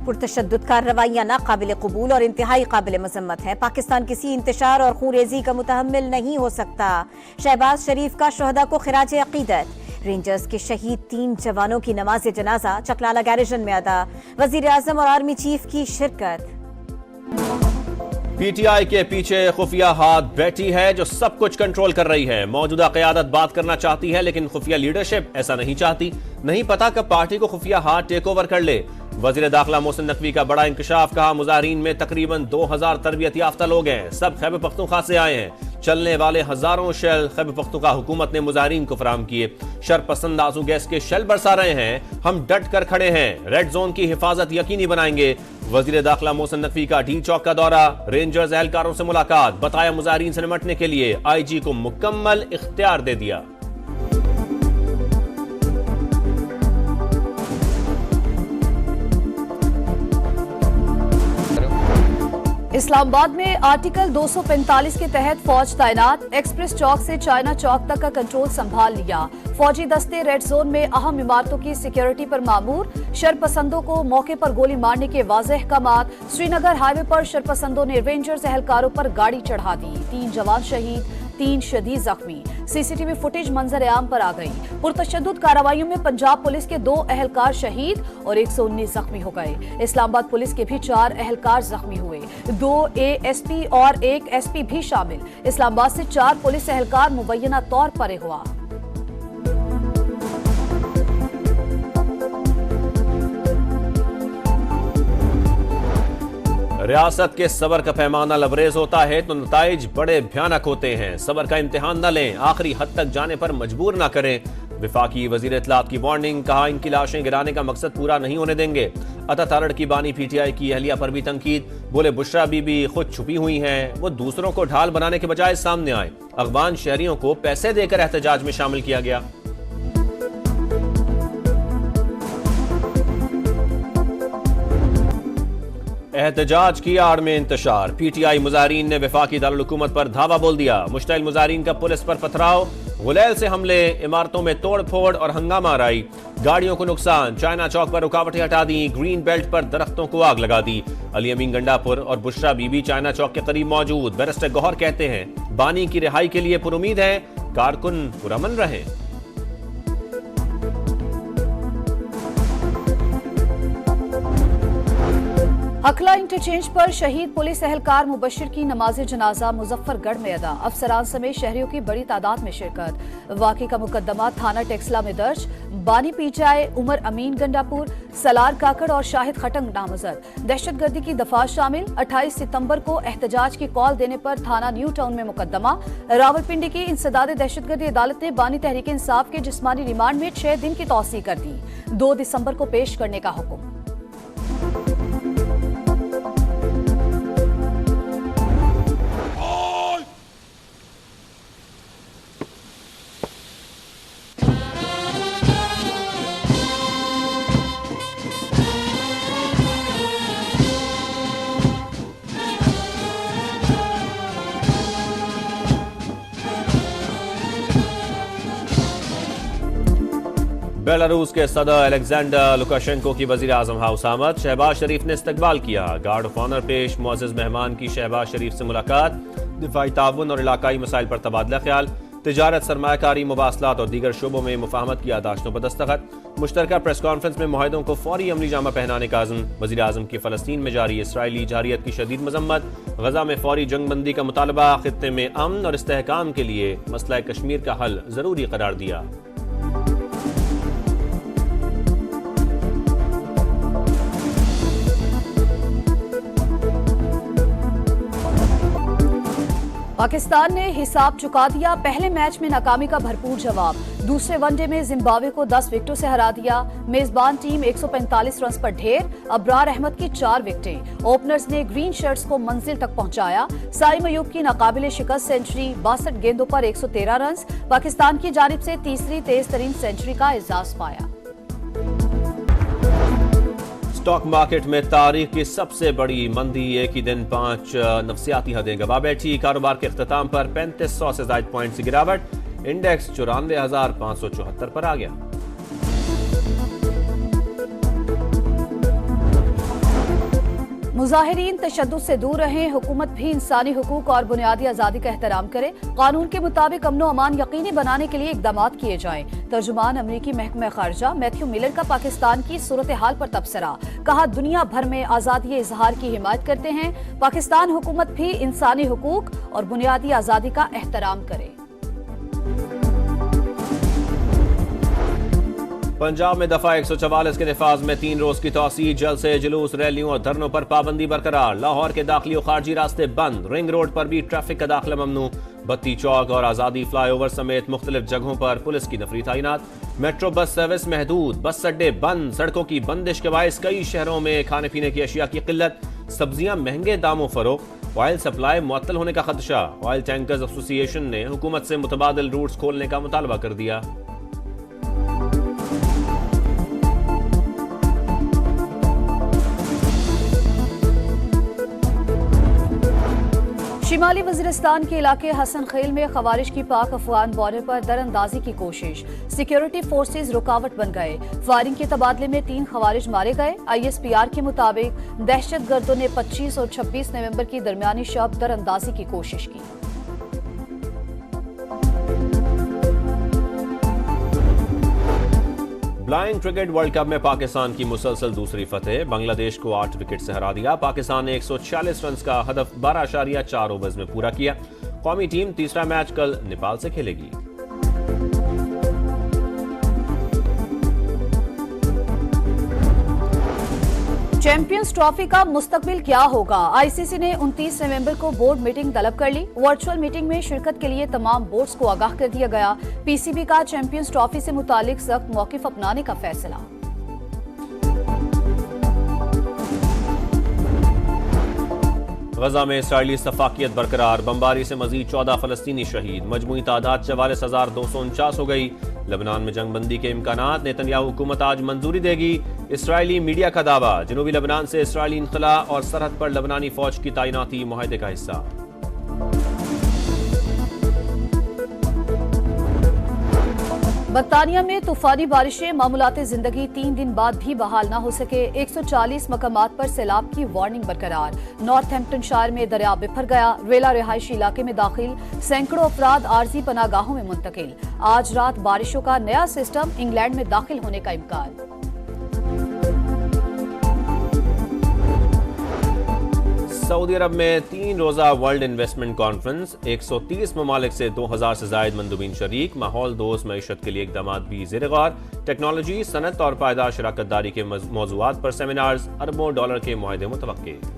पुरतशद्दुद कार्रवाइयां नाकाबिल कबूल और इंतहाई काबिल मजम्मत है। पाकिस्तान किसी इंतशार और खूनरेजी का मुतहम्मिल नहीं हो सकता। शहबाज शरीफ का शोहदा को खिराज अकीदत। रेंजर्स के शहीद 3 जवानों की नमाज जनाजा चकलाला गैरिजन में अदा। वजीर आजम और आर्मी चीफ की शिरकत। पीटीआई के पीछे खुफिया हाथ बैठी है जो सब कुछ कंट्रोल कर रही है। मौजूदा क़यादत बात करना चाहती है लेकिन खुफिया लीडरशिप ऐसा नहीं चाहती। नहीं पता कब पार्टी को खुफिया हाथ टेक ओवर कर ले। वजीर दाखिला मोहसिन नकवी का बड़ा इंकशाफ। कहा मुजाहिरीन में तकरीबन 2000 तरबियत याफ्ता लोग हैं। सब खैबर पख्तूनख्वा से आए हैं। चलने वाले हजारों शेल खैबर पख्तूनख्वा हुकूमत ने मुजाहिरीन को फराहम किए। शरपसंद आंसू गैस के शेल बरसा रहे हैं। हम डट कर खड़े हैं। रेड जोन की हिफाजत यकीनी बनाएंगे। वजीर दाखिला मोहसिन नकवी का डी चौक का दौरा। रेंजर्स एहलकारों से मुलाकात। बताया मुजाहिरीन से निपटने के लिए आईजी को मुकम्मल इख्तियार दे दिया। इस्लामाबाद में आर्टिकल 245 के तहत फौज तैनात। एक्सप्रेस चौक से चाइना चौक तक का कंट्रोल संभाल लिया। फौजी दस्ते रेड जोन में अहम इमारतों की सिक्योरिटी पर मामूर। शरपसंदों को मौके पर गोली मारने के वाज़ेह अहकामात। श्रीनगर हाईवे पर शरपसंदों ने रेंजर्स एहलकारों पर गाड़ी चढ़ा दी। 3 जवान शहीद, 3 शदीद जख्मी। सीसीटीवी फुटेज मंजर आम पर आ गई। पुरतशद्दुद कार्रवाइयों में पंजाब पुलिस के 2 एहलकार शहीद और 119 जख्मी हो गए। इस्लामाबाद पुलिस के भी 4 एहलकार जख्मी हुए। 2 एएसपी और 1 एसपी भी शामिल। इस्लामाबाद से 4 पुलिस एहलकार मुबैना तौर पर रिहा। रियासत के सबर का पैमाना लबरेज होता है तो नताइज बड़े भयानक होते हैं। सबर का इम्तिहान न लें, आखिरी हद तक जाने पर मजबूर न करें। विफाकी वजीर इत्तलात की वार्निंग। कहा इनकी लाशें गिराने का मकसद पूरा नहीं होने देंगे। अता तारड़ की बानी पीटीआई की अहलिया पर भी तनकीद। बोले बुशरा बीबी खुद छुपी हुई हैं, वो दूसरों को ढाल बनाने के बजाय सामने आए। अफगान शहरियों को पैसे देकर एहतजाज में शामिल किया गया। एहतजाज की आड़ में इंतशार। पीटीआई मुजाहिरीन ने वफाकी दारुल हुकूमत पर धावा बोल दिया। मुश्तइल मुजाहिरीन का पुलिस पर पथराव, गुलैल से हमले, इमारतों में तोड़ फोड़ और हंगामा आराई। गाड़ियों को नुकसान। चाइना चौक पर रुकावटें हटा दी। ग्रीन बेल्ट पर दरख्तों को आग लगा दी। अली अमीन गंडापुर और बुशरा बीबी चाइना चौक के करीब मौजूद। बैरिस्टर गौहर कहते हैं बानी की रिहाई के लिए पुरुमीद है, कारकुन पुरअमन रहे। हकला इंटरचेंज पर शहीद पुलिस एहलकार मुबशिर की नमाज जनाजा मुजफ्फरगढ़ में अदा। अफसरान समेत शहरियों की बड़ी तादाद में शिरकत। वाक़े का मुकदमा थाना टेक्सला में दर्ज। बानी पीचाए उमर अमीन गंडापुर, सलार काकड़ और शाहिद खटंग नामजद। दहशतगर्दी की दफा शामिल। 28 सितंबर को एहतजाज की कॉल देने पर थाना न्यू टाउन में मुकदमा। रावलपिंडी की इंसदाद दहशतगर्दी अदालत ने बानी तहरीक इंसाफ के जिस्मानी रिमांड में 6 दिन की तौसीह कर दी। 2 दिसंबर को पेश करने का हुक्म। बेलारूस के सदर अलेक्जेंडर लुकाशेंको की वजीर आजम हाउस आमद। शहबाज शरीफ ने इस्तकबाल किया। गार्ड ऑफ ऑनर पेश। मुअज़्ज़ज़ मेहमान की शहबाज शरीफ से मुलाकात। दिफाई ताउन और इलाकाई मसाइल पर तबादला ख्याल। तिजारत, सरमायाकारी, मुवासलात और दीगर शोबों में मुफाहमत की यादाश्तों पर दस्तखत। मुश्तरका प्रेस कॉन्फ्रेंस में मुआहिदों को फौरी अमली जामा पहनाने का अज़्म। वज़ीर आज़म की फ़लस्तीन में जारी इसराइली जारियत की शदीद मजम्मत। गजा में फौरी जंगबंदी का मुतालबा। खित्ते में अमन और इस्तेहकाम के लिए मसला कश्मीर का हल ज़रूरी करार दिया। पाकिस्तान ने हिसाब चुका दिया। पहले मैच में नाकामी का भरपूर जवाब। दूसरे वनडे में जिम्बाब्वे को 10 विकेटों से हरा दिया। मेजबान टीम 145 रन पर ढेर। अब्रार अहमद की 4 विकेटें। ओपनर्स ने ग्रीन शर्ट्स को मंजिल तक पहुंचाया। साइम अयूब की नाकाबिले शिकस्त सेंचुरी। 62 गेंदों पर 113 रन। पाकिस्तान की जानिब से तीसरी तेज तरीन सेंचुरी का एजाज पाया। स्टॉक मार्केट में तारीख की सबसे बड़ी मंदी। एक ही दिन 5 नफसियाती हदें गवा बैठी। कारोबार के इख्तिताम पर 3500 से ज्यादा पॉइंट्स की गिरावट। इंडेक्स 94,574 पर आ गया। मुजाहिरीन तशद्दुद से दूर रहें, हुकूमत भी इंसानी हुकूक और बुनियादी आज़ादी का एहतराम करे, कानून के मुताबिक अमन अमान यकीनी बनाने के लिए इकदाम किए जाएं। तर्जुमान अमरीकी महकमा खारजा मैथ्यू मिलर का पाकिस्तान की सूरत हाल पर तबसरा, कहा दुनिया भर में आज़ादी इजहार की हिमायत करते हैं, पाकिस्तान हुकूमत भी इंसानी हुकूक और बुनियादी आज़ादी का एहतराम करे। पंजाब में दफा 144 के नफाज में 3 रोज की तौसी, जल्द से जुलूस, रैलियों और धरनों पर पाबंदी बरकरार। लाहौर के दाखिली और खारजी रास्ते बंद, रिंग रोड पर भी ट्रैफिक का दाखिला ममनू। बत्ती चौक और आजादी फ्लाईओवर समेत मुख्तलिफ जगहों पर पुलिस की नफरी तैनात। मेट्रो बस सर्विस महदूद, बस अड्डे बंद। सड़कों की बंदिश के बायस कई शहरों में खाने पीने की अशिया की किल्लत, सब्जियां महंगे दामों फरोख्त। ऑयल सप्लाई मुअत्तल होने का खदशा, ऑयल टैंकर्स एसोसिएशन ने हुकूमत से मुतबादिल रूट्स खोलने का मुतालबा कर दिया। शिमाली वज़ीरिस्तान के इलाके हसन खेल में खवारिज की पाक अफगान बॉर्डर पर दरअंदाजी की कोशिश, सिक्योरिटी फोर्सेज रुकावट बन गए। फायरिंग के तबादले में 3 खवारिज मारे गए। ISPR के मुताबिक दहशतगर्दों ने 25 और 26 नवंबर की दरमियानी शब दरअंदाजी की कोशिश की। ब्लाइंड क्रिकेट वर्ल्ड कप में पाकिस्तान की मुसलसल दूसरी फतेह, बांग्लादेश को 8 विकेट से हरा दिया। पाकिस्तान ने 146 रन का हदफ 12.4 ओवर्स में पूरा किया। कौमी टीम तीसरा मैच कल नेपाल से खेलेगी। चैंपियंस ट्रॉफी का मुस्तकबिल क्या होगा? ICC ने 29 नवंबर को बोर्ड मीटिंग तलब कर ली। वर्चुअल मीटिंग में शिरकत के लिए तमाम बोर्ड्स को आगाह कर दिया गया। PCB का चैंपियंस ट्रॉफी से मुतालिक सख्त मौकिफ अपनाने का फैसला। गजा में इसराइली सफाकियत बरकरार, बमबारी से मजीद 14 फलस्तीनी शहीद, मजमूई तादाद 44,249 हो गई। लेबनान में जंगबंदी के इम्कानात, नेतन्याहू हुकूमत आज मंजूरी देगी। इसराइली मीडिया का दावा, जनूबी लेबनान से इसराइली इनखला और सरहद पर लेबनानी फौज की तैनाती मुआहदे का हिस्सा। बर्तानिया में तूफानी बारिशें, मामूलात जिंदगी 3 दिन बाद भी बहाल न हो सके। 140 मकामात पर सैलाब की वार्निंग बरकरार। नॉर्थहैम्पटनशायर में दरिया बिफर गया। रेला रिहायशी इलाके में दाखिल, सैकड़ों अफराद आरजी पनागाहों में मुंतकिल। आज रात बारिशों का नया सिस्टम, इंग्लैंड में दाखिल होने का इम्कान। सऊदी अरब में 3 रोजा वर्ल्ड इन्वेस्टमेंट कॉन्फ्रेंस, 130 ममालिक से 2000 से जायद मंदुबीन शरीक। माहौल दोस्त मईशत के लिए इकदाम भी ज़ेर गौर। टेक्नोलॉजी, सनत और पायदार शराकत दारी के मौज़ूआत पर सेमिनार्स, अरबों डॉलर के मुआहदे मुतवक्के।